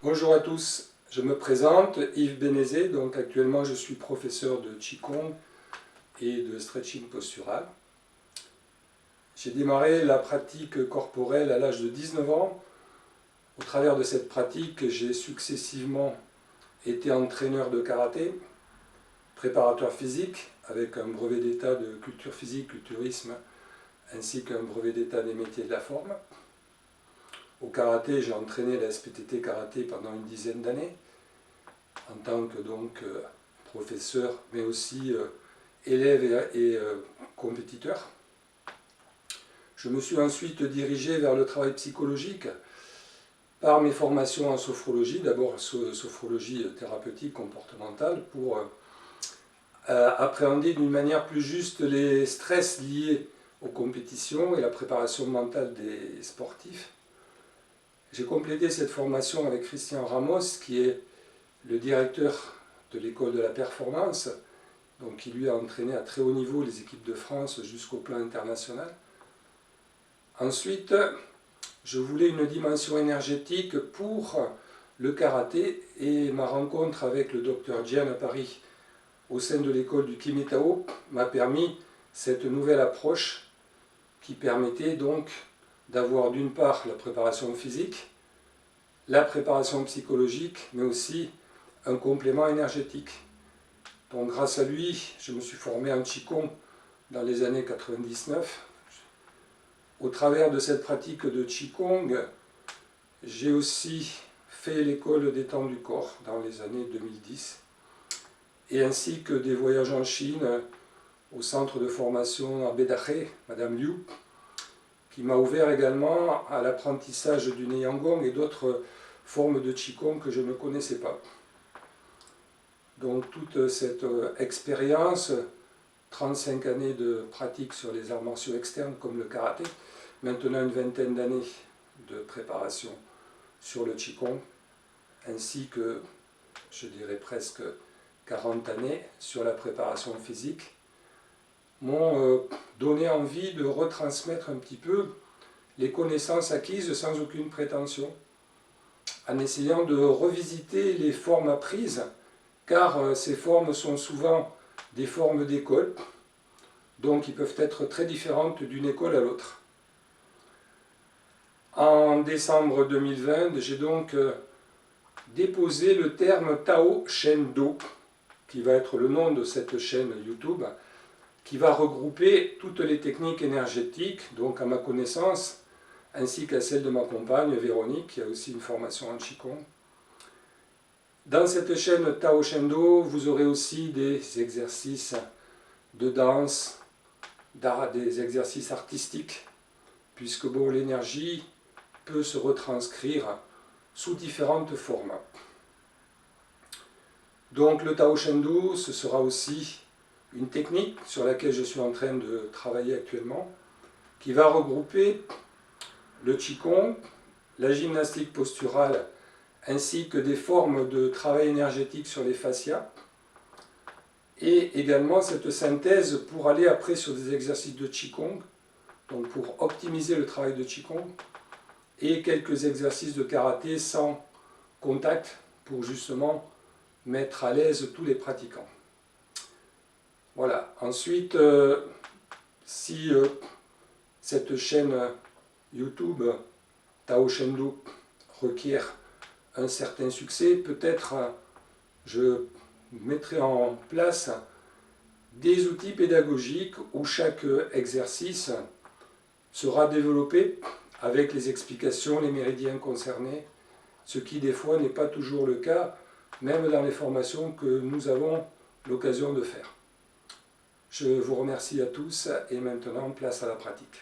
Bonjour à tous, je me présente, Yves Bénézé, donc actuellement je suis professeur de Qigong et de stretching postural. J'ai démarré la pratique corporelle à l'âge de 19 ans. Au travers de cette pratique, j'ai successivement été entraîneur de karaté, préparateur physique avec un brevet d'état de culture physique, culturisme, ainsi qu'un brevet d'état des métiers de la forme. Au karaté, j'ai entraîné la SPTT karaté pendant une dizaine d'années, en tant que professeur, mais aussi élève et compétiteur. Je me suis ensuite dirigé vers le travail psychologique par mes formations en sophrologie, d'abord sophrologie thérapeutique comportementale, pour appréhender d'une manière plus juste les stress liés aux compétitions et la préparation mentale des sportifs. J'ai complété cette formation avec Christian Ramos, qui est le directeur de l'école de la performance, donc qui lui a entraîné à très haut niveau les équipes de France jusqu'au plan international. Ensuite, je voulais une dimension énergétique pour le karaté, et ma rencontre avec le docteur Jian à Paris au sein de l'école du Kimitao m'a permis cette nouvelle approche qui permettait donc d'avoir d'une part la préparation physique, la préparation psychologique, mais aussi un complément énergétique. Donc grâce à lui, je me suis formé en Qigong dans les années 99. Au travers de cette pratique de Qigong, j'ai aussi fait l'école des temps du corps dans les années 2010, et ainsi que des voyages en Chine au centre de formation à Bedaché, Madame Liu, qui m'a ouvert également à l'apprentissage du Neiyang et d'autres formes de Qigong que je ne connaissais pas. Donc toute cette expérience, 35 années de pratique sur les arts martiaux externes comme le karaté, maintenant une vingtaine d'années de préparation sur le Qigong, ainsi que, je dirais presque 40 années sur la préparation physique, m'ont donné envie de retransmettre un petit peu les connaissances acquises sans aucune prétention, en essayant de revisiter les formes apprises, car ces formes sont souvent des formes d'école, donc ils peuvent être très différentes d'une école à l'autre. En décembre 2020, j'ai donc déposé le terme Tao Shen Do, qui va être le nom de cette chaîne YouTube, qui va regrouper toutes les techniques énergétiques, donc à ma connaissance, ainsi qu'à celle de ma compagne Véronique, qui a aussi une formation en Qigong. Dans cette chaîne Tao Shen Do, vous aurez aussi des exercices de danse, des exercices artistiques, puisque bon, l'énergie peut se retranscrire sous différentes formes. Donc le Tao Shen Do, ce sera aussi une technique sur laquelle je suis en train de travailler actuellement, qui va regrouper le Qigong, la gymnastique posturale, ainsi que des formes de travail énergétique sur les fascias, et également cette synthèse pour aller après sur des exercices de Qigong, donc pour optimiser le travail de Qigong, et quelques exercices de karaté sans contact pour justement mettre à l'aise tous les pratiquants. Voilà. Ensuite, si cette chaîne YouTube Tao Shen Do requiert un certain succès, peut-être je mettrai en place des outils pédagogiques où chaque exercice sera développé avec les explications, les méridiens concernés, ce qui des fois n'est pas toujours le cas, même dans les formations que nous avons l'occasion de faire. Je vous remercie à tous et maintenant place à la pratique.